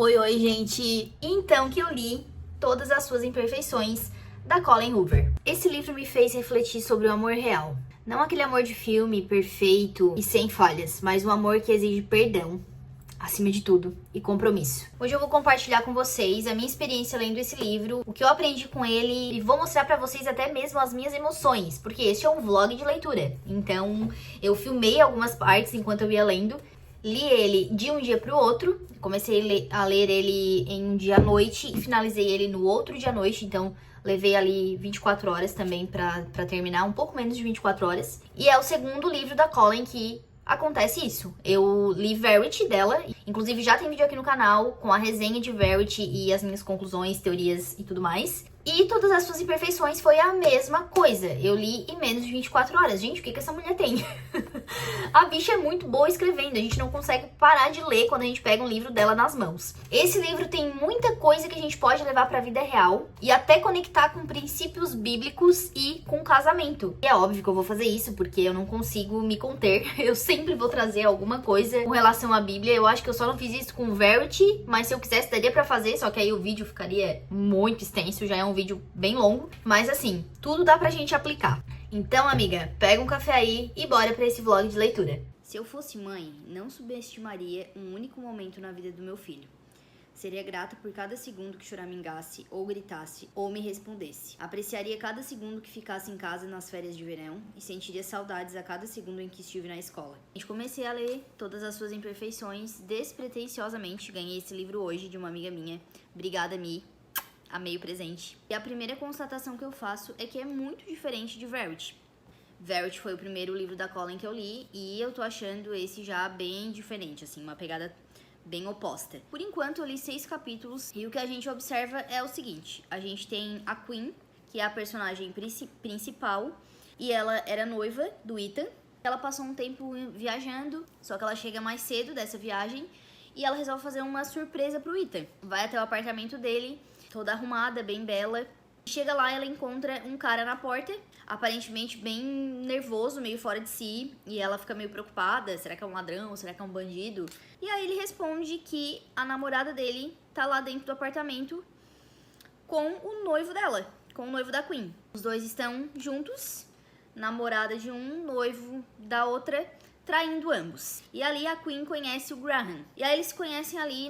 Oi, gente! Então que eu li Todas as Suas Imperfeições, da Colleen Hoover. Esse livro me fez refletir sobre o amor real. Não aquele amor de filme, perfeito e sem falhas, mas um amor que exige perdão, acima de tudo, e compromisso. Hoje eu vou compartilhar com vocês a minha experiência lendo esse livro, o que eu aprendi com ele, e vou mostrar pra vocês até mesmo as minhas emoções, porque esse é um vlog de leitura. Então, eu filmei algumas partes enquanto eu ia lendo. Li ele de um dia pro outro, comecei a ler ele em um dia à noite e finalizei ele no outro dia à noite, então levei ali 24 horas também pra terminar, um pouco menos de 24 horas. E é o segundo livro da Colleen que acontece isso. Eu li Verity dela, inclusive já tem vídeo aqui no canal com a resenha de Verity e as minhas conclusões, teorias e tudo mais. E Todas as Suas Imperfeições foi a mesma coisa. Eu li em menos de 24 horas. Gente, o que essa mulher tem? A bicha é muito boa escrevendo. A gente não consegue parar de ler quando a gente pega um livro dela nas mãos. Esse livro tem muita coisa que a gente pode levar pra vida real e até conectar com princípios bíblicos e com casamento. E é óbvio que eu vou fazer isso porque eu não consigo me conter. Eu sempre vou trazer alguma coisa com relação à Bíblia. Eu acho que eu só não fiz isso com Verity, mas se eu quisesse daria pra fazer, só que aí o vídeo ficaria muito extenso, já é um vídeo bem longo. Mas assim, tudo dá pra gente aplicar. Então, amiga, pega um café aí e bora pra esse vlog de leitura. Se eu fosse mãe, não subestimaria um único momento na vida do meu filho. Seria grata por cada segundo que choramingasse, ou gritasse, ou me respondesse. Apreciaria cada segundo que ficasse em casa nas férias de verão e sentiria saudades a cada segundo em que estive na escola. Comecei a ler Todas as Suas Imperfeições despretensiosamente. Ganhei esse livro hoje de uma amiga minha. Obrigada, Mi. Amei o presente. E a primeira constatação que eu faço é que é muito diferente de Verity. Verity foi o primeiro livro da Colleen que eu li e eu tô achando esse já bem diferente, assim, uma pegada bem oposta. Por enquanto eu li 6 capítulos e o que a gente observa é o seguinte: a gente tem a Queen, que é a personagem principal, e ela era noiva do Ethan. Ela passou um tempo viajando, só que ela chega mais cedo dessa viagem e ela resolve fazer uma surpresa pro Ethan. Vai até o apartamento dele, toda arrumada, bem bela. Chega lá, ela encontra um cara na porta, aparentemente bem nervoso, meio fora de si, e ela fica meio preocupada, será que é um ladrão, será que é um bandido? E aí ele responde que a namorada dele tá lá dentro do apartamento com o noivo dela, com o noivo da Queen. Os dois estão juntos, namorada de um, noivo da outra, traindo ambos. E ali a Queen conhece o Graham. E aí eles se conhecem ali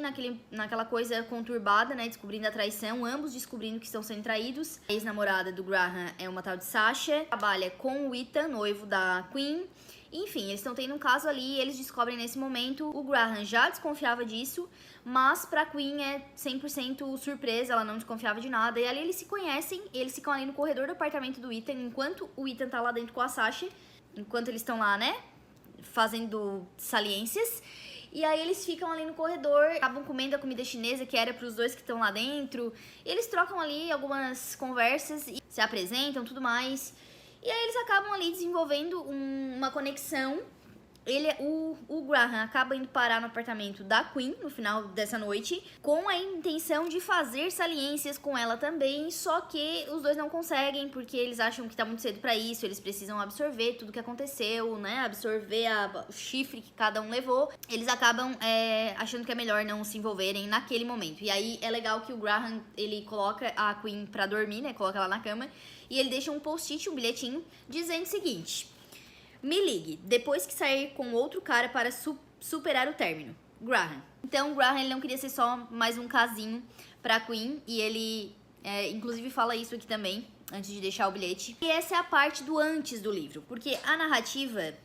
naquela coisa conturbada, né? Descobrindo a traição, ambos descobrindo que estão sendo traídos. A ex-namorada do Graham é uma tal de Sasha, trabalha com o Ethan, noivo da Queen. Enfim, eles estão tendo um caso ali e eles descobrem nesse momento. O Graham já desconfiava disso, mas pra Queen é 100% surpresa, ela não desconfiava de nada. E ali eles se conhecem, eles ficam ali no corredor do apartamento do Ethan, enquanto o Ethan tá lá dentro com a Sasha, enquanto eles estão lá, né, fazendo saliências. E aí eles ficam ali no corredor, acabam comendo a comida chinesa que era pros dois que estão lá dentro. E eles trocam ali algumas conversas e se apresentam, tudo mais. E aí eles acabam ali desenvolvendo uma conexão. O Graham acaba indo parar no apartamento da Queen no final dessa noite, com a intenção de fazer saliências com ela também, só que os dois não conseguem, porque eles acham que tá muito cedo pra isso, eles precisam absorver tudo que aconteceu, né, absorver o chifre que cada um levou. Eles acabam achando que é melhor não se envolverem naquele momento. E aí é legal que o Graham, ele coloca a Queen pra dormir, né, coloca ela na cama, e ele deixa um post-it, um bilhetinho, dizendo o seguinte: me ligue, depois que sair com outro cara para superar o término. Graham. Então o Graham, ele não queria ser só mais um casinho pra Queen, e ele inclusive fala isso aqui também, antes de deixar o bilhete. E essa é a parte do antes do livro, porque a narrativa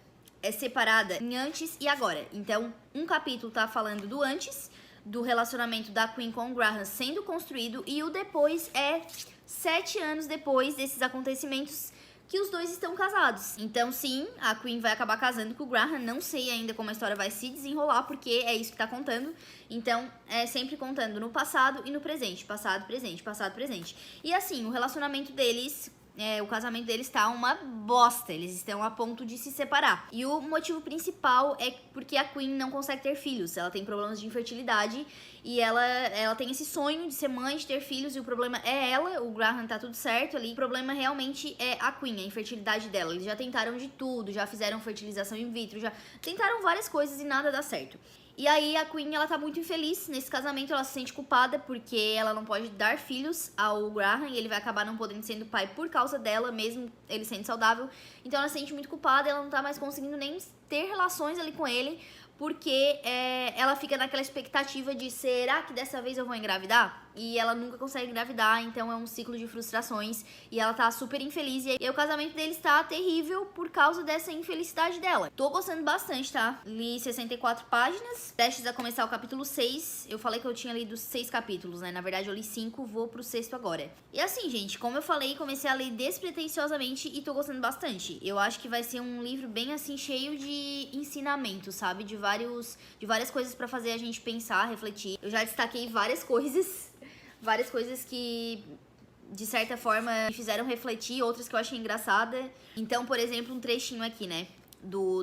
é separada em antes e agora. Então um capítulo tá falando do antes, do relacionamento da Queen com o Graham sendo construído, e o depois é 7 anos depois desses acontecimentos que os dois estão casados. Então sim, a Queen vai acabar casando com o Graham. Não sei ainda como a história vai se desenrolar, porque é isso que tá contando. Então é sempre contando no passado e no presente. Passado, presente, passado, presente. E assim, o relacionamento deles, o casamento deles tá uma bosta. Eles estão a ponto de se separar. E o motivo principal é porque a Queen não consegue ter filhos. Ela tem problemas de infertilidade e ela tem esse sonho de ser mãe, de ter filhos, e o problema é ela. O Graham tá tudo certo ali. O problema realmente é a Queen, a infertilidade dela. Eles já tentaram de tudo, já fizeram fertilização in vitro, já tentaram várias coisas e nada dá certo. E aí a Queen, ela tá muito infeliz nesse casamento, ela se sente culpada porque ela não pode dar filhos ao Graham e ele vai acabar não podendo ser pai por causa dela, mesmo ele sendo saudável. Então ela se sente muito culpada, ela não tá mais conseguindo nem ter relações ali com ele, porque ela fica naquela expectativa de será que dessa vez eu vou engravidar? E ela nunca consegue engravidar, então é um ciclo de frustrações e ela tá super infeliz. E aí o casamento deles tá terrível por causa dessa infelicidade dela. Tô gostando bastante, tá? Li 64 páginas, prestes a começar o capítulo 6. Eu falei que eu tinha lido 6 capítulos, né? Na verdade eu li 5, vou pro 6º agora. E assim, gente, como eu falei, comecei a ler despretensiosamente e tô gostando bastante. Eu acho que vai ser um livro bem assim, cheio de ensinamento, sabe? De várias coisas pra fazer a gente pensar, refletir. Eu já destaquei várias coisas que, de certa forma, me fizeram refletir, outras que eu achei engraçada. Então, por exemplo, um trechinho aqui, né,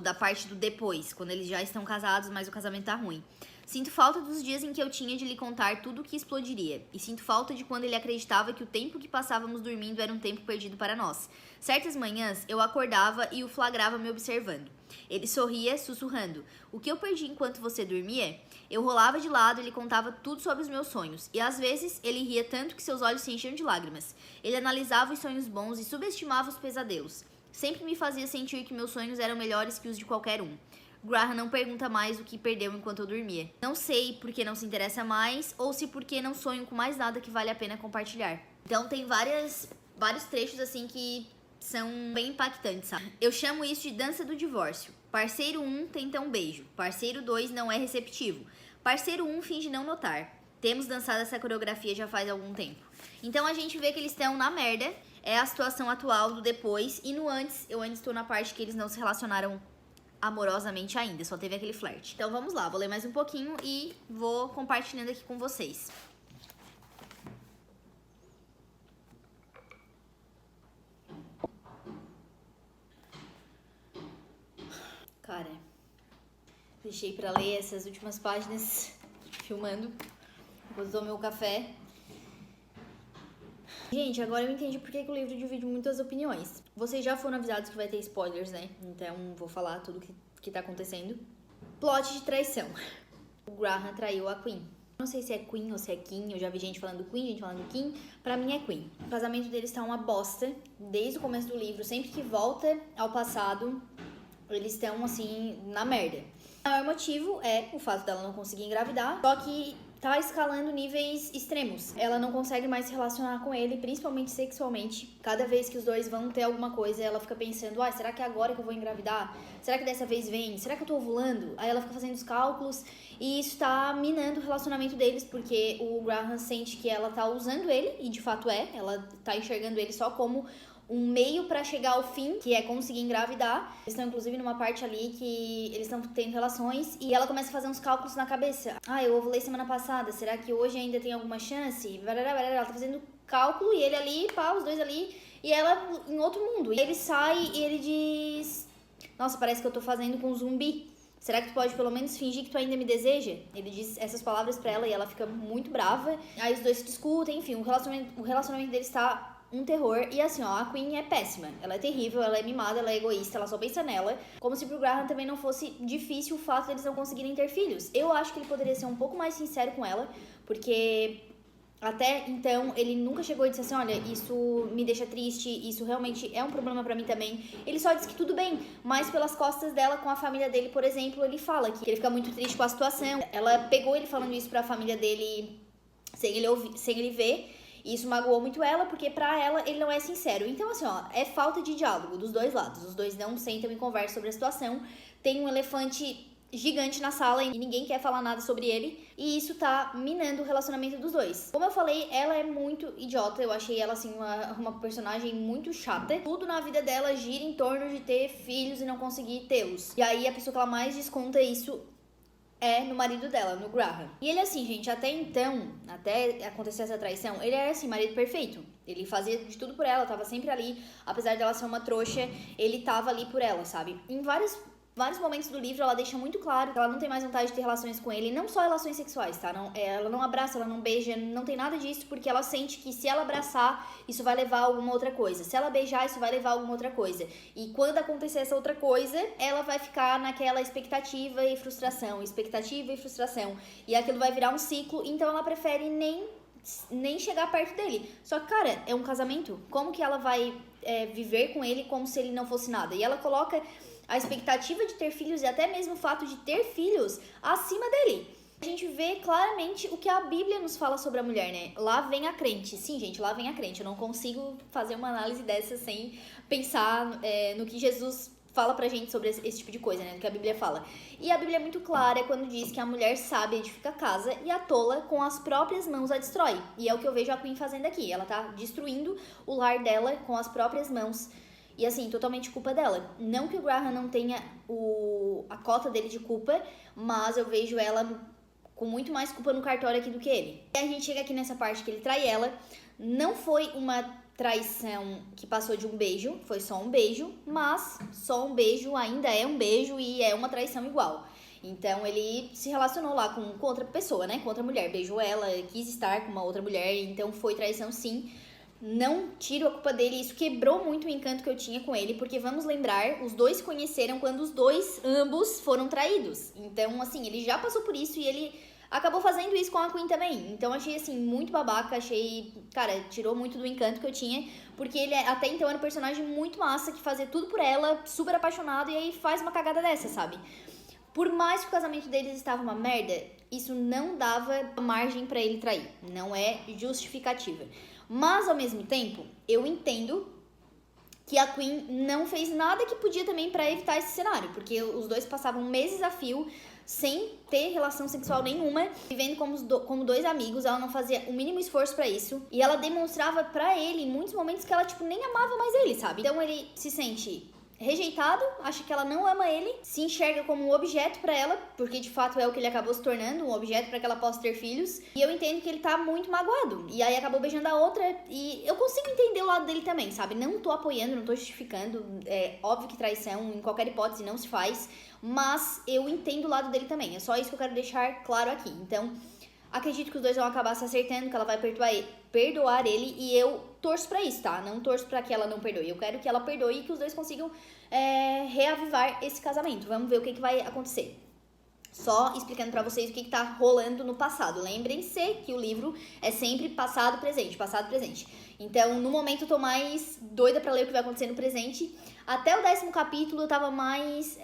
da parte do depois, quando eles já estão casados, mas o casamento tá ruim. Sinto falta dos dias em que eu tinha de lhe contar tudo o que explodiria. E sinto falta de quando ele acreditava que o tempo que passávamos dormindo era um tempo perdido para nós. Certas manhãs, eu acordava e o flagrava me observando. Ele sorria, sussurrando. O que eu perdi enquanto você dormia? Eu rolava de lado e lhe contava tudo sobre os meus sonhos. E às vezes, ele ria tanto que seus olhos se enchiam de lágrimas. Ele analisava os sonhos bons e subestimava os pesadelos. Sempre me fazia sentir que meus sonhos eram melhores que os de qualquer um. Graham não pergunta mais o que perdeu enquanto eu dormia. Não sei porque não se interessa mais ou se porque não sonho com mais nada que vale a pena compartilhar. Então tem vários trechos assim que são bem impactantes, sabe? Eu chamo isso de dança do divórcio. Parceiro 1 tenta um beijo. Parceiro 2 não é receptivo. Parceiro 1 finge não notar. Temos dançado essa coreografia já faz algum tempo. Então a gente vê que eles estão na merda. É a situação atual do depois. E no antes, eu ainda estou na parte que eles não se relacionaram amorosamente ainda, só teve aquele flerte. Então vamos lá, vou ler mais um pouquinho e vou compartilhando aqui com vocês. Cara, deixei pra ler essas últimas páginas filmando enquanto tomo meu café. Gente, agora eu entendi porque que o livro divide muitas opiniões. Vocês já foram avisados que vai ter spoilers, né? Então vou falar tudo que tá acontecendo. Plot de traição. O Graham traiu a Queen. Não sei se é Queen ou se é Kim. Eu já vi gente falando Queen, gente falando Kim. Pra mim é Queen. O casamento deles tá uma bosta. Desde o começo do livro. Sempre que volta ao passado, eles estão, assim, na merda. O maior motivo é o fato dela não conseguir engravidar. Só que tá escalando níveis extremos. Ela não consegue mais se relacionar com ele, principalmente sexualmente. Cada vez que os dois vão ter alguma coisa, ela fica pensando, será que é agora que eu vou engravidar? Será que dessa vez vem? Será que eu tô ovulando? Aí ela fica fazendo os cálculos e isso tá minando o relacionamento deles, porque o Graham sente que ela tá usando ele, e de fato ela tá enxergando ele só como um meio pra chegar ao fim, que é conseguir engravidar. Eles estão, inclusive, numa parte ali que eles estão tendo relações e ela começa a fazer uns cálculos na cabeça. Eu ovulei semana passada, será que hoje ainda tem alguma chance? Ela tá fazendo cálculo e ele ali, os dois ali, e ela em outro mundo. E ele sai e ele diz: nossa, parece que eu tô fazendo com um zumbi. Será que tu pode pelo menos fingir que tu ainda me deseja? Ele diz essas palavras pra ela e ela fica muito brava. Aí os dois se discutem, enfim, o relacionamento deles tá um terror. E assim, a Queen é péssima. Ela é terrível, ela é mimada, ela é egoísta, ela só pensa nela. Como se pro Graham também não fosse difícil o fato deles não conseguirem ter filhos. Eu acho que ele poderia ser um pouco mais sincero com ela, porque até então ele nunca chegou e disse assim: olha, isso me deixa triste, isso realmente é um problema pra mim também. Ele só disse que tudo bem, mas pelas costas dela, com a família dele, por exemplo, ele fala que ele fica muito triste com a situação. Ela pegou ele falando isso pra família dele sem ele ver. E isso magoou muito ela, porque pra ela ele não é sincero. Então, assim, é falta de diálogo dos dois lados. Os dois não sentam e conversam sobre a situação. Tem um elefante gigante na sala e ninguém quer falar nada sobre ele. E isso tá minando o relacionamento dos dois. Como eu falei, ela é muito idiota. Eu achei ela, assim, uma personagem muito chata. Tudo na vida dela gira em torno de ter filhos e não conseguir tê-los. E aí a pessoa que ela mais desconta isso é no marido dela, no Graham. E ele, assim, gente, até então, até acontecer essa traição, ele era, assim, marido perfeito. Ele fazia de tudo por ela, tava sempre ali. Apesar dela ser uma trouxa, ele tava ali por ela, sabe? Em vários Vários momentos do livro ela deixa muito claro que ela não tem mais vontade de ter relações com ele, não só relações sexuais, tá? Ela não abraça, ela não beija, não tem nada disso, porque ela sente que se ela abraçar, isso vai levar a alguma outra coisa. Se ela beijar, isso vai levar a alguma outra coisa. E quando acontecer essa outra coisa, ela vai ficar naquela expectativa e frustração. E aquilo vai virar um ciclo, então ela prefere nem chegar perto dele. Só que, cara, é um casamento. Como que ela vai viver com ele como se ele não fosse nada? E ela coloca a expectativa de ter filhos e até mesmo o fato de ter filhos acima dele. A gente vê claramente o que a Bíblia nos fala sobre a mulher, né? Lá vem a crente. Sim, gente, lá vem a crente. Eu não consigo fazer uma análise dessa sem pensar no que Jesus fala pra gente sobre esse tipo de coisa, né? Do que a Bíblia fala. E a Bíblia é muito clara quando diz que a mulher sábia edifica a casa e a tola com as próprias mãos a destrói. E é o que eu vejo a Queen fazendo aqui. Ela tá destruindo o lar dela com as próprias mãos. E assim, totalmente culpa dela. Não que o Graham não tenha a cota dele de culpa, mas eu vejo ela com muito mais culpa no cartório aqui do que ele. E a gente chega aqui nessa parte que ele trai ela. Não foi uma traição que passou de um beijo, foi só um beijo, mas só um beijo ainda é um beijo e é uma traição igual. Então ele se relacionou lá com outra pessoa, né? Com outra mulher, beijou ela, quis estar com uma outra mulher, então foi traição sim. Não tiro a culpa dele, isso quebrou muito o encanto que eu tinha com ele, porque vamos lembrar, os dois se conheceram quando ambos foram traídos. Então, assim, ele já passou por isso e ele acabou fazendo isso com a Queen também. Então, achei, assim, muito babaca, cara, tirou muito do encanto que eu tinha, porque ele até então era um personagem muito massa, que fazia tudo por ela, super apaixonado, e aí faz uma cagada dessa, sabe? Por mais que o casamento deles estava uma merda, isso não dava margem pra ele trair, não é justificativa. Mas, ao mesmo tempo, eu entendo que a Queen não fez nada que podia também pra evitar esse cenário. Porque os dois passavam meses a fio sem ter relação sexual nenhuma, vivendo como dois amigos. Ela não fazia o mínimo esforço pra isso. E ela demonstrava pra ele, em muitos momentos, que ela, nem amava mais ele, sabe? Então ele se sente rejeitado, acha que ela não ama ele, se enxerga como um objeto pra ela, porque de fato é o que ele acabou se tornando, um objeto pra que ela possa ter filhos. E eu entendo que ele tá muito magoado. E aí acabou beijando a outra, e eu consigo entender o lado dele também, sabe? Não tô apoiando, não tô justificando. É óbvio que traição, em qualquer hipótese, não se faz, mas eu entendo o lado dele também. É só isso que eu quero deixar claro aqui. Então, acredito que os dois vão acabar se acertando, que ela vai perdoar ele, e eu torço pra isso, tá? Não torço pra que ela não perdoe. Eu quero que ela perdoe e que os dois consigam reavivar esse casamento. Vamos ver o que vai acontecer. Só explicando pra vocês o que tá rolando no passado. Lembrem-se que o livro é sempre passado, presente, passado, presente. Então, no momento, eu tô mais doida pra ler o que vai acontecer no presente. Até o 10º capítulo, eu tava mais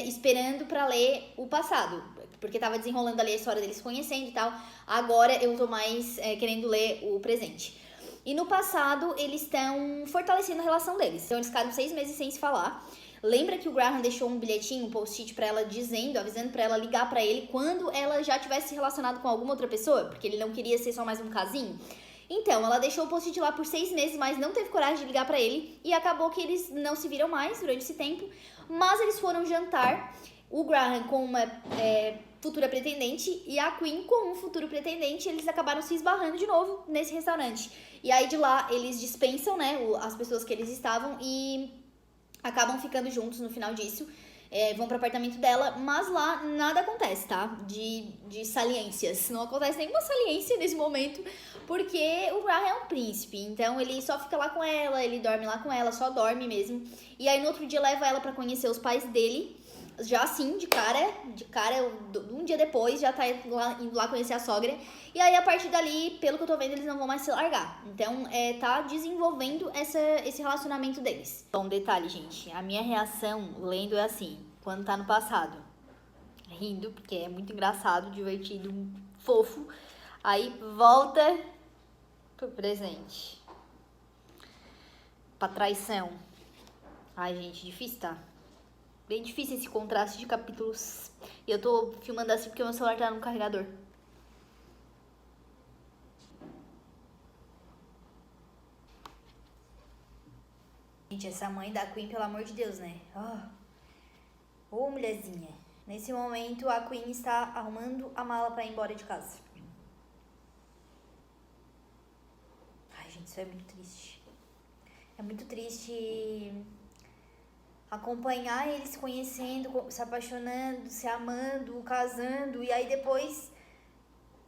esperando pra ler o passado, porque tava desenrolando ali a história deles se conhecendo e tal. Agora, eu tô mais querendo ler o presente. E no passado, eles estão fortalecendo a relação deles. Então, eles ficaram 6 meses sem se falar. Lembra que o Graham deixou um bilhetinho, um post-it pra ela avisando pra ela ligar pra ele quando ela já tivesse se relacionado com alguma outra pessoa? Porque ele não queria ser só mais um casinho. Então, ela deixou o post-it lá por 6 meses, mas não teve coragem de ligar pra ele. E acabou que eles não se viram mais durante esse tempo. Mas eles foram jantar. O Graham com uma futura pretendente e a Queen com um futuro pretendente. Eles acabaram se esbarrando de novo nesse restaurante. E aí de lá eles dispensam, né, as pessoas que eles estavam e acabam ficando juntos no final disso. Vão pro apartamento dela, mas lá nada acontece, tá? De saliências. Não acontece nenhuma saliência nesse momento, porque o Graham é um príncipe. Então ele só fica lá com ela, ele dorme lá com ela, só dorme mesmo. E aí no outro dia leva ela pra conhecer os pais dele. Já assim, de cara, um dia depois, já tá indo lá conhecer a sogra. E aí, a partir dali, pelo que eu tô vendo, eles não vão mais se largar. Então, tá desenvolvendo esse relacionamento deles. Bom, detalhe, gente. A minha reação lendo é assim, quando tá no passado. Rindo, porque é muito engraçado, divertido, fofo. Aí, volta pro presente. Pra traição. Ai, gente, difícil, tá? Bem difícil esse contraste de capítulos. E eu tô filmando assim porque meu celular tá no carregador. Gente, essa mãe da Queen, pelo amor de Deus, né? Ô, mulherzinha. Nesse momento, a Queen está arrumando a mala pra ir embora de casa. Ai, gente, isso é muito triste. É muito triste acompanhar eles se conhecendo, se apaixonando, se amando, casando, e aí depois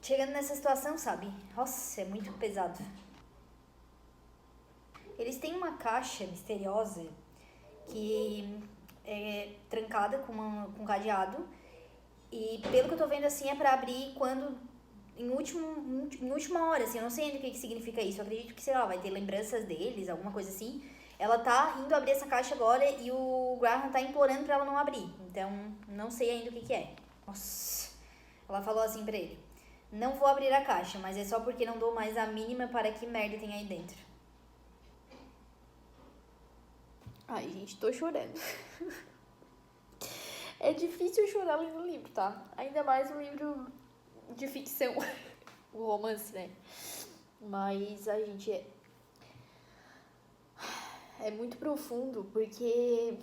chegando nessa situação, sabe? Nossa, é muito pesado. Eles têm uma caixa misteriosa que é trancada com um cadeado, e pelo que eu tô vendo assim é pra abrir quando em última hora, assim, eu não sei ainda o que significa isso. Eu acredito que, sei lá, vai ter lembranças deles, alguma coisa assim. Ela tá indo abrir essa caixa agora e o Graham tá implorando pra ela não abrir. Então, não sei ainda o que é. Nossa. Ela falou assim pra ele: não vou abrir a caixa, mas é só porque não dou mais a mínima para que merda tem aí dentro. Ai, gente, tô chorando. É difícil chorar lendo o livro, tá? Ainda mais um livro de ficção. O romance, né? Mas a gente é muito profundo, porque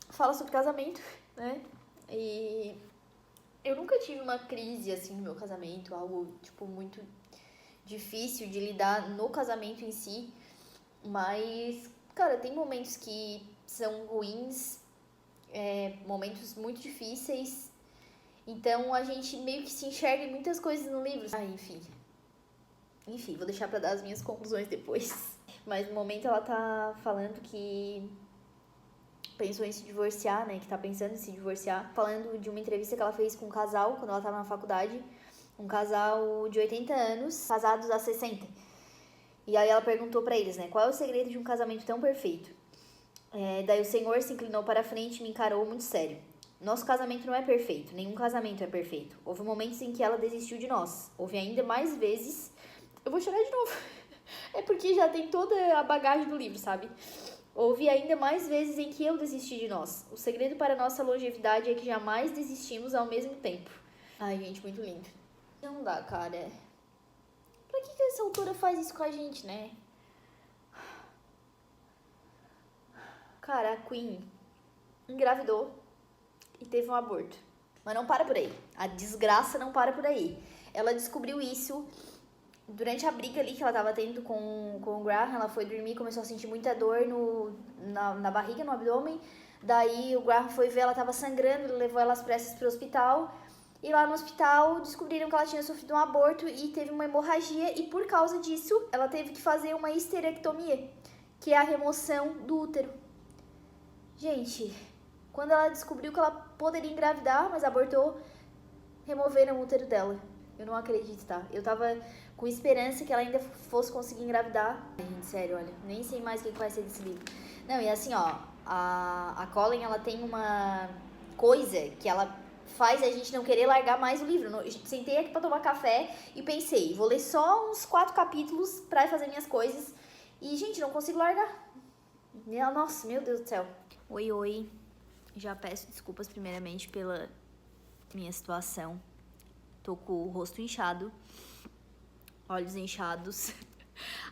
fala sobre casamento, né? E eu nunca tive uma crise, assim, no meu casamento, algo, tipo, muito difícil de lidar no casamento em si, mas, cara, tem momentos que são ruins, momentos muito difíceis, então a gente meio que se enxerga em muitas coisas no livro. Enfim, vou deixar pra dar as minhas conclusões depois. Mas no momento ela tá falando que pensou em se divorciar, né? Que tá pensando em se divorciar. Falando de uma entrevista que ela fez com um casal quando ela tava na faculdade. Um casal de 80 anos, casados há 60. E aí ela perguntou pra eles, né? Qual é o segredo de um casamento tão perfeito? Daí o senhor se inclinou para a frente e me encarou muito sério. Nosso casamento não é perfeito, nenhum casamento é perfeito. Houve momentos em que ela desistiu de nós. Houve ainda mais vezes... Eu vou chorar de novo. É porque já tem toda a bagagem do livro, sabe? Houve ainda mais vezes em que eu desisti de nós. O segredo para a nossa longevidade é que jamais desistimos ao mesmo tempo. Ai, gente, muito lindo. Não dá, cara. Pra que essa autora faz isso com a gente, né? Cara, a Queen engravidou e teve um aborto. Mas não para por aí. A desgraça não para por aí. Ela descobriu isso durante a briga ali que ela tava tendo com o Graham. Ela foi dormir, começou a sentir muita dor na barriga, no abdômen. Daí o Graham foi ver, ela tava sangrando, levou ela às pressas pro hospital. E lá no hospital descobriram que ela tinha sofrido um aborto e teve uma hemorragia. E por causa disso, ela teve que fazer uma histerectomia, que é a remoção do útero. Gente, quando ela descobriu que ela poderia engravidar, mas abortou, removeram o útero dela. Eu não acredito, tá? Eu tava com esperança que ela ainda fosse conseguir engravidar. Gente, sério, olha, nem sei mais o que vai ser desse livro. Não, e assim, ó, a Colleen, ela tem uma coisa que ela faz a gente não querer largar mais o livro. Eu sentei aqui pra tomar café e pensei, vou ler só uns 4 capítulos pra fazer minhas coisas. E, gente, não consigo largar. Nossa, meu Deus do céu. Oi. Já peço desculpas primeiramente pela minha situação. Tô com o rosto inchado, olhos inchados,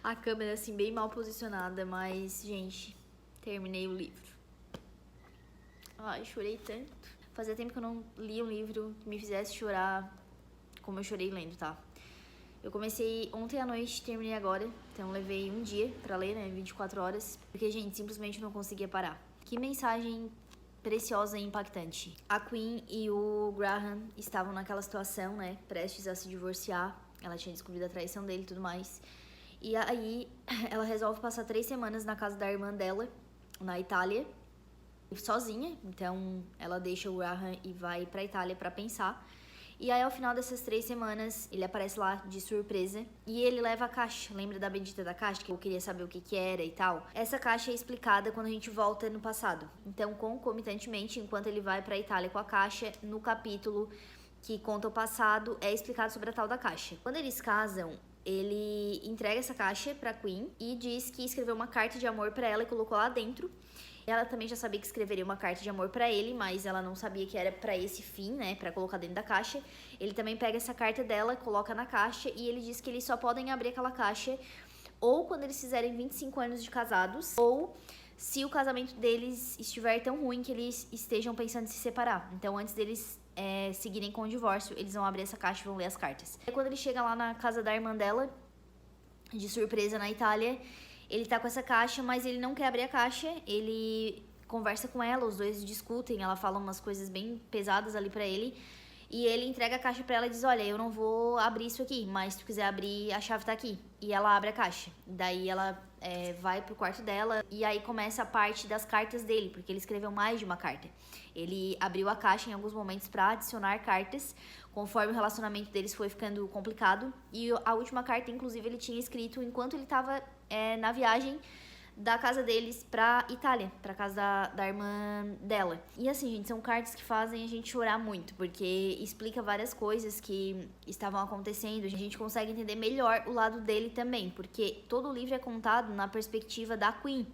a câmera assim bem mal posicionada, mas, gente, terminei o livro. Ai, chorei tanto. Fazia tempo que eu não li um livro que me fizesse chorar como eu chorei lendo, tá? Eu comecei ontem à noite, terminei agora, então levei um dia pra ler, né, 24 horas, porque, gente, simplesmente não conseguia parar. Que mensagem preciosa e impactante. A Queen e o Graham estavam naquela situação, né, prestes a se divorciar. Ela tinha descobrido a traição dele e tudo mais. E aí ela resolve passar 3 semanas na casa da irmã dela, na Itália, sozinha. Então ela deixa o Graham e vai pra Itália pra pensar. E aí, ao final dessas 3 semanas, ele aparece lá de surpresa e ele leva a caixa. Lembra da bendita da caixa? Que eu queria saber o que era e tal. Essa caixa é explicada quando a gente volta no passado. Então, concomitantemente, enquanto ele vai pra Itália com a caixa, no capítulo que conta o passado, é explicado sobre a tal da caixa. Quando eles casam, ele entrega essa caixa pra Queen e diz que escreveu uma carta de amor pra ela e colocou lá dentro. Ela também já sabia que escreveria uma carta de amor pra ele, mas ela não sabia que era pra esse fim, né, pra colocar dentro da caixa. Ele também pega essa carta dela, coloca na caixa e ele diz que eles só podem abrir aquela caixa ou quando eles fizerem 25 anos de casados, ou se o casamento deles estiver tão ruim que eles estejam pensando em se separar. Então, antes deles seguirem com o divórcio, eles vão abrir essa caixa e vão ler as cartas. E quando ele chega lá na casa da irmã dela, de surpresa na Itália, ele tá com essa caixa, mas ele não quer abrir a caixa, ele conversa com ela, os dois discutem, ela fala umas coisas bem pesadas ali pra ele, e ele entrega a caixa pra ela e diz, olha, eu não vou abrir isso aqui, mas se tu quiser abrir, a chave tá aqui. E ela abre a caixa. Daí ela vai pro quarto dela, e aí começa a parte das cartas dele, porque ele escreveu mais de uma carta. Ele abriu a caixa em alguns momentos pra adicionar cartas, conforme o relacionamento deles foi ficando complicado. E a última carta, inclusive, ele tinha escrito enquanto ele tava na viagem da casa deles pra Itália, pra casa da irmã dela. E assim, gente, são cartas que fazem a gente chorar muito, porque explica várias coisas que estavam acontecendo. A gente consegue entender melhor o lado dele também, porque todo o livro é contado na perspectiva da Queen.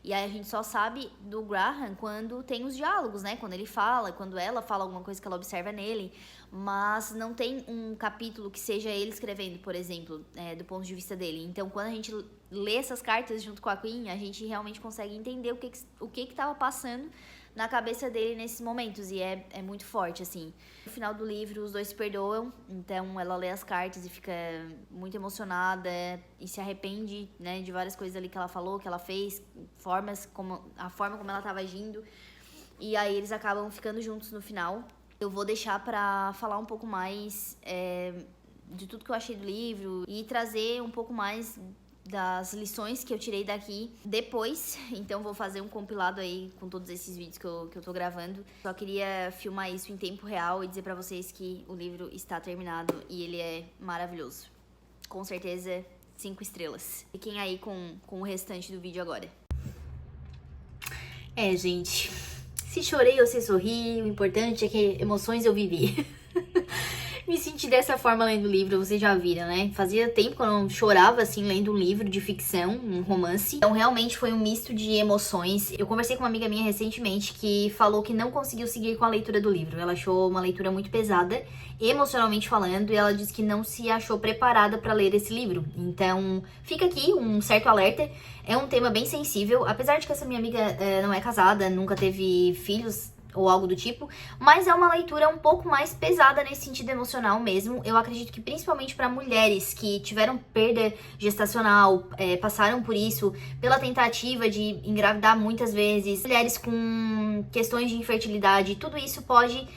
E aí a gente só sabe do Graham quando tem os diálogos, né? Quando ele fala, quando ela fala alguma coisa que ela observa nele. Mas não tem um capítulo que seja ele escrevendo, por exemplo, do ponto de vista dele. Então, quando a gente lê essas cartas junto com a Queen, a gente realmente consegue entender o que estava passando na cabeça dele nesses momentos. E é muito forte, assim. No final do livro, os dois se perdoam. Então, ela lê as cartas e fica muito emocionada e se arrepende, né, de várias coisas ali que ela falou, que ela fez, a forma como ela estava agindo. E aí, eles acabam ficando juntos no final. Eu vou deixar pra falar um pouco mais de tudo que eu achei do livro e trazer um pouco mais das lições que eu tirei daqui depois. Então vou fazer um compilado aí com todos esses vídeos que eu tô gravando. Só queria filmar isso em tempo real e dizer pra vocês que o livro está terminado e ele é maravilhoso. Com certeza, 5 estrelas. Fiquem aí com o restante do vídeo agora. Gente, se chorei ou se sorri, o importante é que emoções eu vivi. Me senti dessa forma lendo o livro, vocês já viram, né? Fazia tempo que eu não chorava assim lendo um livro de ficção, um romance. Então realmente foi um misto de emoções. Eu conversei com uma amiga minha recentemente que falou que não conseguiu seguir com a leitura do livro. Ela achou uma leitura muito pesada, emocionalmente falando, e ela disse que não se achou preparada para ler esse livro. Então fica aqui um certo alerta. É um tema bem sensível, apesar de que essa minha amiga não é casada, nunca teve filhos ou algo do tipo, mas é uma leitura um pouco mais pesada nesse sentido emocional mesmo. Eu acredito que principalmente para mulheres que tiveram perda gestacional, passaram por isso, pela tentativa de engravidar muitas vezes, mulheres com questões de infertilidade, tudo isso pode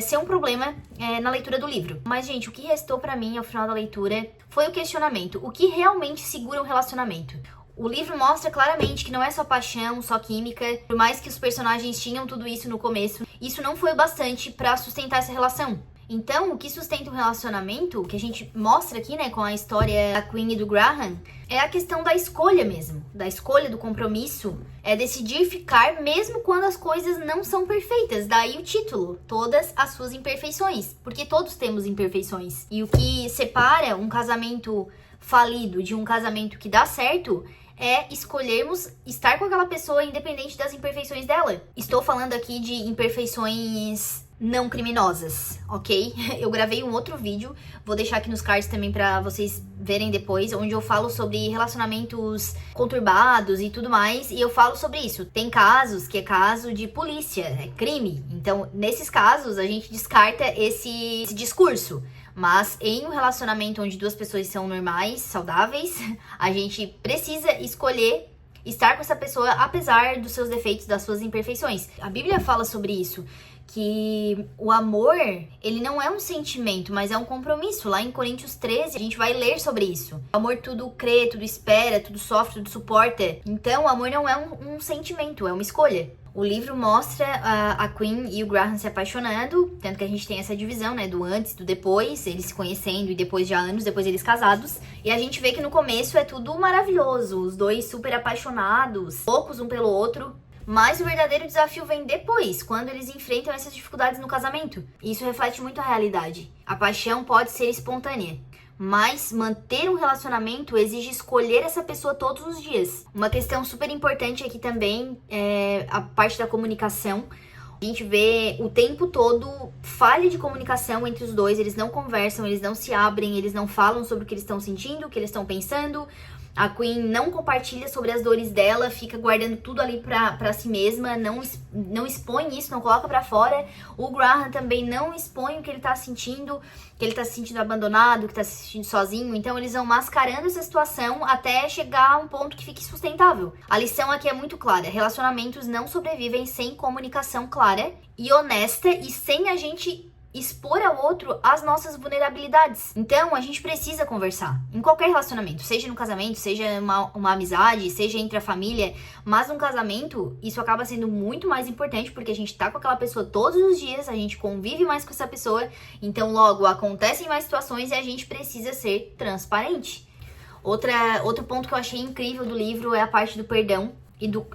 ser um problema na leitura do livro. Mas, gente, o que restou pra mim ao final da leitura foi o questionamento. O que realmente segura um relacionamento? O livro mostra claramente que não é só paixão, só química. Por mais que os personagens tinham tudo isso no começo, isso não foi o bastante pra sustentar essa relação. Então, o que sustenta um relacionamento, que a gente mostra aqui, né, com a história da Queen e do Graham, é a questão da escolha mesmo. Da escolha, do compromisso. É decidir ficar mesmo quando as coisas não são perfeitas. Daí o título, todas as suas imperfeições. Porque todos temos imperfeições. E o que separa um casamento falido de um casamento que dá certo é escolhermos estar com aquela pessoa independente das imperfeições dela. Estou falando aqui de imperfeições não criminosas, ok? Eu gravei um outro vídeo, vou deixar aqui nos cards também pra vocês verem depois, onde eu falo sobre relacionamentos conturbados e tudo mais, e eu falo sobre isso. Tem casos que é caso de polícia, é crime. Então, nesses casos, a gente descarta esse discurso. Mas em um relacionamento onde duas pessoas são normais, saudáveis, a gente precisa escolher estar com essa pessoa apesar dos seus defeitos, das suas imperfeições. A Bíblia fala sobre isso, que o amor, ele não é um sentimento, mas é um compromisso. Lá em Coríntios 13, a gente vai ler sobre isso. O amor tudo crê, tudo espera, tudo sofre, tudo suporta. Então, o amor não é um sentimento, é uma escolha. O livro mostra a Queen e o Graham se apaixonando, tanto que a gente tem essa divisão, né, do antes, do depois, eles se conhecendo e depois de anos, depois eles casados. E a gente vê que no começo é tudo maravilhoso, os dois super apaixonados, loucos um pelo outro. Mas o verdadeiro desafio vem depois, quando eles enfrentam essas dificuldades no casamento. E isso reflete muito a realidade. A paixão pode ser espontânea, mas manter um relacionamento exige escolher essa pessoa todos os dias. Uma questão super importante aqui também é a parte da comunicação. A gente vê o tempo todo falha de comunicação entre os dois, eles não conversam, eles não se abrem, eles não falam sobre o que eles estão sentindo, o que eles estão pensando. A Queen não compartilha sobre as dores dela, fica guardando tudo ali pra si mesma, não expõe isso, não coloca pra fora. O Graham também não expõe o que ele tá sentindo, que ele tá se sentindo abandonado, que tá se sentindo sozinho. Então eles vão mascarando essa situação até chegar a um ponto que fique sustentável. A lição aqui é muito clara: relacionamentos não sobrevivem sem comunicação clara e honesta e sem a gente expor ao outro as nossas vulnerabilidades. Então, a gente precisa conversar. Em qualquer relacionamento, seja no casamento, seja uma amizade, seja entre a família, mas no casamento, isso acaba sendo muito mais importante porque a gente tá com aquela pessoa todos os dias, a gente convive mais com essa pessoa, então logo acontecem mais situações e a gente precisa ser transparente. Outro ponto que eu achei incrível do livro é a parte do perdão.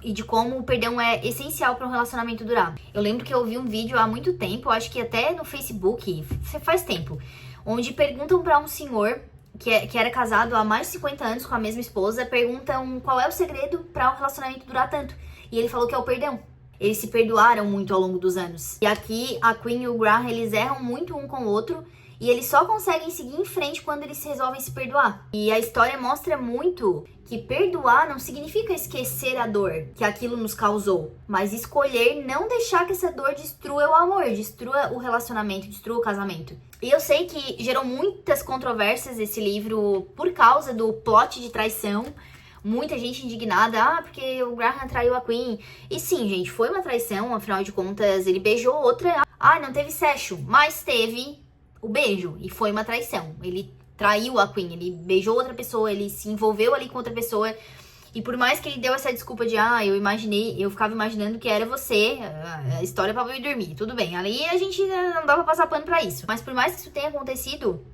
E de como o perdão é essencial para um relacionamento durar. Eu lembro que eu vi um vídeo há muito tempo, eu acho que até no Facebook, faz tempo, onde perguntam para um senhor que era casado há mais de 50 anos com a mesma esposa, perguntam qual é o segredo para um relacionamento durar tanto. E ele falou que é o perdão. Eles se perdoaram muito ao longo dos anos. E aqui, a Queen e o Graham, eles erram muito um com o outro, e eles só conseguem seguir em frente quando eles resolvem se perdoar. E a história mostra muito que perdoar não significa esquecer a dor que aquilo nos causou, mas escolher não deixar que essa dor destrua o amor, destrua o relacionamento, destrua o casamento. E eu sei que gerou muitas controvérsias esse livro por causa do plot de traição. Muita gente indignada, porque o Graham traiu a Queen. E sim, gente, foi uma traição, afinal de contas, ele beijou outra. Não teve sexo, mas teve o beijo, e foi uma traição. Ele traiu a Queen, ele beijou outra pessoa, ele se envolveu ali com outra pessoa. E por mais que ele deu essa desculpa de, eu ficava imaginando que era você, a história pra eu ir dormir. Tudo bem, ali a gente não dá pra passar pano pra isso. Mas por mais que isso tenha acontecido,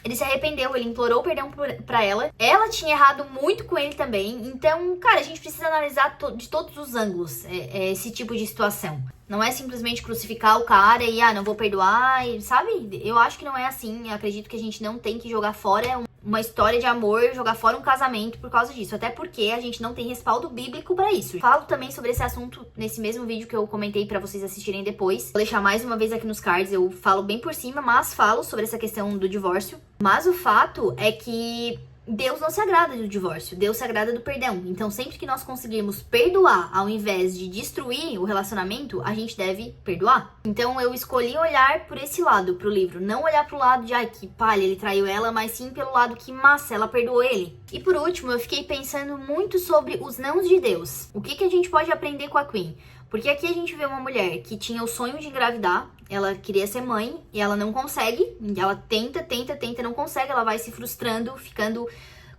ele se arrependeu, ele implorou perdão pra ela. Ela tinha errado muito com ele também. Então, cara, a gente precisa analisar de todos os ângulos esse tipo de situação. Não é simplesmente crucificar o cara e, não vou perdoar, sabe? Eu acho que não é assim. Eu acredito que a gente não tem que jogar fora uma história de amor, jogar fora um casamento por causa disso. Até porque a gente não tem respaldo bíblico pra isso. Falo também sobre esse assunto nesse mesmo vídeo que eu comentei pra vocês assistirem depois. Vou deixar mais uma vez aqui nos cards. Eu falo bem por cima, mas falo sobre essa questão do divórcio. Mas o fato é que Deus não se agrada do divórcio, Deus se agrada do perdão. Então, sempre que nós conseguirmos perdoar, ao invés de destruir o relacionamento, a gente deve perdoar. Então, eu escolhi olhar por esse lado, pro livro. Não olhar pro lado de, que palha, ele traiu ela, mas sim pelo lado que massa, ela perdoou ele. E por último, eu fiquei pensando muito sobre os nãos de Deus. O que a gente pode aprender com a Queen? Porque aqui a gente vê uma mulher que tinha o sonho de engravidar, ela queria ser mãe e ela não consegue, ela tenta, não consegue, ela vai se frustrando, ficando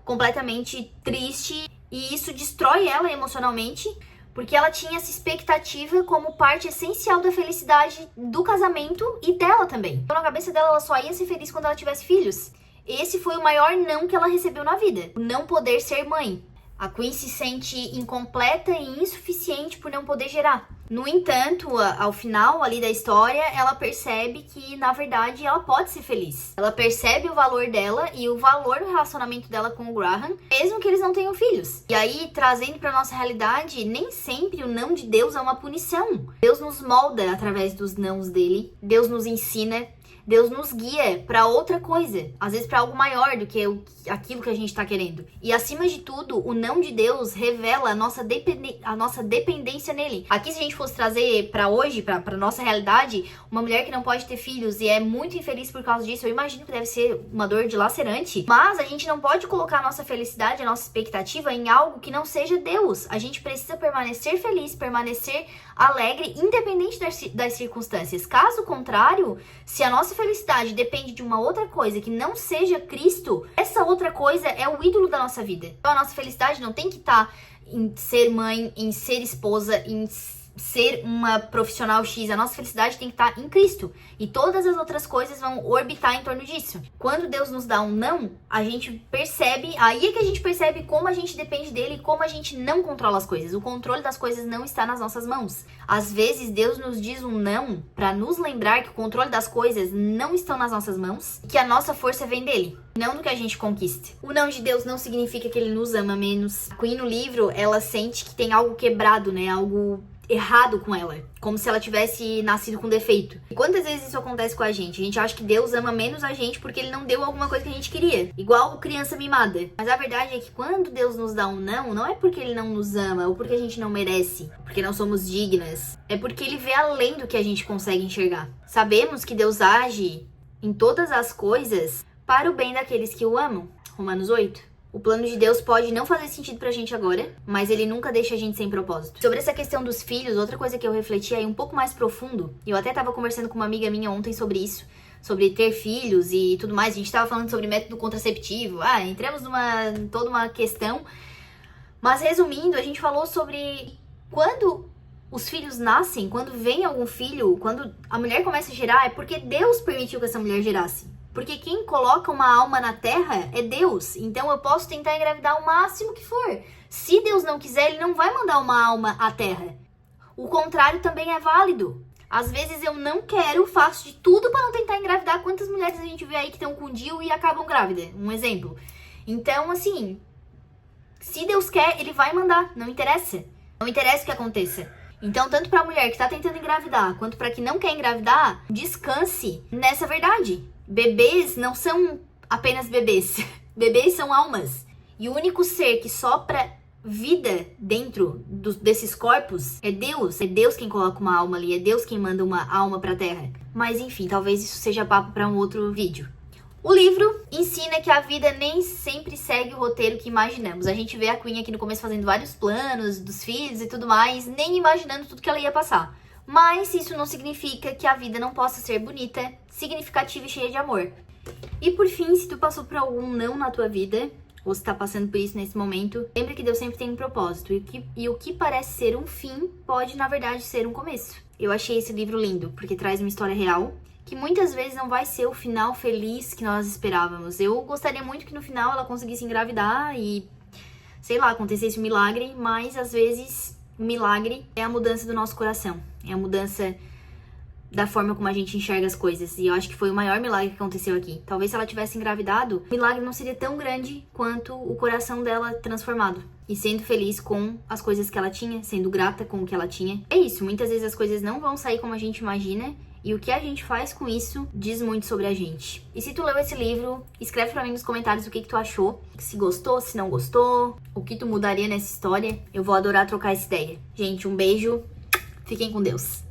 completamente triste e isso destrói ela emocionalmente, porque ela tinha essa expectativa como parte essencial da felicidade do casamento e dela também. Então na cabeça dela, ela só ia ser feliz quando ela tivesse filhos. Esse foi o maior não que ela recebeu na vida, o não poder ser mãe. A Queen se sente incompleta e insuficiente por não poder gerar. No entanto, ao final ali da história, ela percebe que, na verdade, ela pode ser feliz. Ela percebe o valor dela e o valor do relacionamento dela com o Graham, mesmo que eles não tenham filhos. E aí, trazendo pra nossa realidade, nem sempre o não de Deus é uma punição. Deus nos molda através dos nãos dele. Deus nos ensina. Deus nos guia pra outra coisa, às vezes pra algo maior do que aquilo que a gente tá querendo. E acima de tudo, o não de Deus revela a nossa dependência nele. Aqui, se a gente fosse trazer pra hoje, pra nossa realidade, uma mulher que não pode ter filhos e é muito infeliz por causa disso, eu imagino que deve ser uma dor dilacerante. Mas a gente não pode colocar a nossa felicidade, a nossa expectativa em algo que não seja Deus. A gente precisa permanecer feliz, permanecer alegre, independente das circunstâncias. Caso contrário, se a nossa felicidade depende de uma outra coisa que não seja Cristo, essa outra coisa é o ídolo da nossa vida. Então a nossa felicidade não tem que estar em ser mãe, em ser esposa, em ser uma profissional X. A nossa felicidade tem que estar em Cristo. E todas as outras coisas vão orbitar em torno disso. Quando Deus nos dá um não, a gente percebe, aí é que a gente percebe como a gente depende dele e como a gente não controla as coisas. O controle das coisas não está nas nossas mãos. Às vezes Deus nos diz um não para nos lembrar que o controle das coisas não estão nas nossas mãos e que a nossa força vem dele, não do que a gente conquista. O não de Deus não significa que ele nos ama menos. A Queen no livro, ela sente que tem algo quebrado, né? Algo errado com ela, como se ela tivesse nascido com defeito. E quantas vezes isso acontece com a gente? A gente acha que Deus ama menos a gente porque ele não deu alguma coisa que a gente queria, igual criança mimada. Mas a verdade é que quando Deus nos dá um não, não é porque ele não nos ama ou porque a gente não merece, porque não somos dignas, é porque ele vê além do que a gente consegue enxergar. Sabemos que Deus age em todas as coisas para o bem daqueles que o amam. Romanos 8. O plano de Deus pode não fazer sentido pra gente agora, mas ele nunca deixa a gente sem propósito. Sobre essa questão dos filhos, outra coisa que eu refleti aí um pouco mais profundo, e eu até tava conversando com uma amiga minha ontem sobre isso, sobre ter filhos e tudo mais. A gente tava falando sobre método contraceptivo, entramos toda uma questão. Mas resumindo, a gente falou sobre quando os filhos nascem, quando vem algum filho, quando a mulher começa a gerar, é porque Deus permitiu que essa mulher gerasse. Porque quem coloca uma alma na terra é Deus. Então eu posso tentar engravidar o máximo que for. Se Deus não quiser, ele não vai mandar uma alma à terra. O contrário também é válido. Às vezes eu não quero, faço de tudo para não tentar engravidar. Quantas mulheres a gente vê aí que estão com DIU e acabam grávida? Um exemplo. Então, assim, se Deus quer, ele vai mandar. Não interessa. Não interessa o que aconteça. Então, tanto para a mulher que tá tentando engravidar, quanto para que não quer engravidar, descanse nessa verdade. Bebês não são apenas bebês. Bebês são almas. E o único ser que sopra vida dentro desses corpos é Deus. É Deus quem coloca uma alma ali. É Deus quem manda uma alma pra terra. Mas enfim, talvez isso seja papo para um outro vídeo. O livro ensina que a vida nem sempre segue o roteiro que imaginamos. A gente vê a Queen aqui no começo fazendo vários planos dos filhos e tudo mais, nem imaginando tudo que ela ia passar. Mas isso não significa que a vida não possa ser bonita, significativa e cheia de amor. E por fim, se tu passou por algum não na tua vida, ou se tá passando por isso nesse momento, lembra que Deus sempre tem um propósito. E o que parece ser um fim pode, na verdade, ser um começo. Eu achei esse livro lindo, porque traz uma história real, que muitas vezes não vai ser o final feliz que nós esperávamos. Eu gostaria muito que no final ela conseguisse engravidar e, sei lá, acontecesse um milagre, mas às vezes o milagre é a mudança do nosso coração. É a mudança da forma como a gente enxerga as coisas. E eu acho que foi o maior milagre que aconteceu aqui. Talvez se ela tivesse engravidado, o milagre não seria tão grande quanto o coração dela transformado. E sendo feliz com as coisas que ela tinha, sendo grata com o que ela tinha. É isso, muitas vezes as coisas não vão sair como a gente imagina. E o que a gente faz com isso diz muito sobre a gente. E se tu leu esse livro, escreve pra mim nos comentários o que tu achou. Se gostou, se não gostou, o que tu mudaria nessa história. Eu vou adorar trocar essa ideia. Gente, um beijo. Fiquem com Deus.